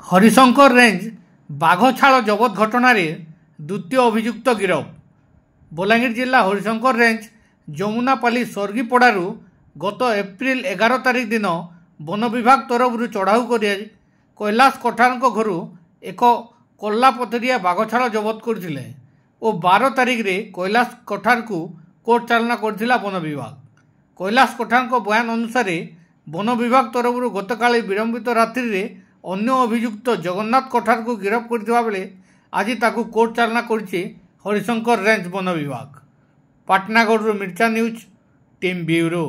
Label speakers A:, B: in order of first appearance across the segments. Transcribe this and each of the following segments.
A: Harishankar range बाघछाल जबत घटन द्वितीय अभियुक्त गिरफ। बलांगीर जिला हरिशंकर रेंज जमुनापाली सर्गीपड़ारू गत एप्रिल 11 तारिख दिन वन विभाग तरफ चढ़ाऊ कर कैलाश कठार घर एक कल्लापथरिया बाघछाल जबत करते और 12 तारिख रे कैलाश कठार को कोर्ट चालना करथिला वन विभाग। कैलाश कठार बयान अनुसार वन विभाग तरफ गतकाली विलंबित रात्रि रे अन्य अभियुक्त जगन्नाथ कठार को गिरफ्त करथिबा बेले आज ताकू कोर्ट चालना करछि हरिशंकर रेंज वन विभाग। पाटनागढ़ मिर्चा न्यूज टीम ब्यूरो।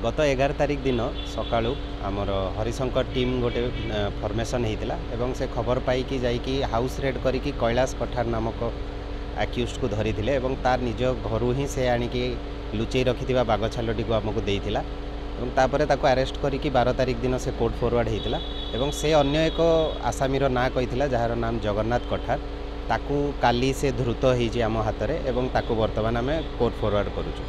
B: गत 11 तारिख दिन सकाळु आमर हरिशंकर टीम गोटे फॉर्मेशन होता एवं से खबर पाई जाइकी हाउस रेड करिकी कैलाश कठार नामक आक्यूज को धरी तार निज घर ही से आनिकी लुचई रखि बाघछालटी को आमको देइथिला एवं तापरे ताको अरेस्ट करिकी 12 तारिख दिन से कोर्ट फॉरवर्ड होता एवं से अन्य एक आसामीर ना कही जार नाम जगन्नाथ कठार ताकू काली से धृत होइछि आम हाथ में एवं ताकू वर्तमान आम कोर्ट फॉरवर्ड करूछु।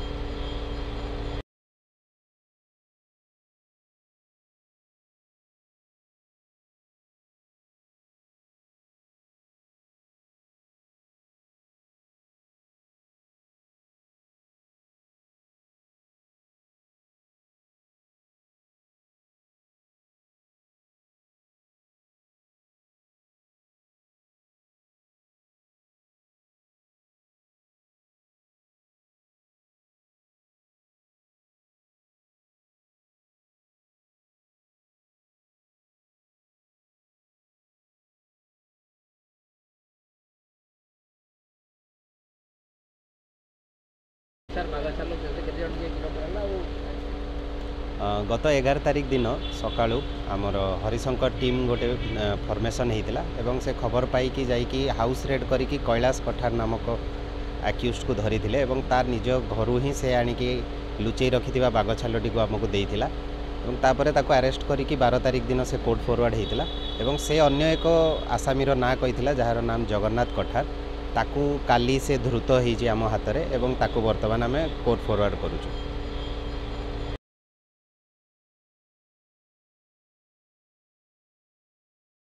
B: गत 11 तारिख दिन सकाळु आमर हरिशंकर टीम गोटे फॉर्मेशन होता एवं से खबर पाई जाइकी हाउस रेड करिकी कैलाश कठार नामक आक्यूज को धरी तार निज घर ही से आनिकी लुचई रखि बाघछालटी को आमको देइथिला एवं तापरे ताको अरेस्ट करिकी 12 तारिख दिन से कोर्ट फॉरवर्ड होता एवं से अन्य एक आसामीर ना कही जार नाम जगन्नाथ कठार ताकू काली से धृत होइछि आम हाथ में एवं ताकू वर्तमान आम कोर्ट फॉरवर्ड करूछु।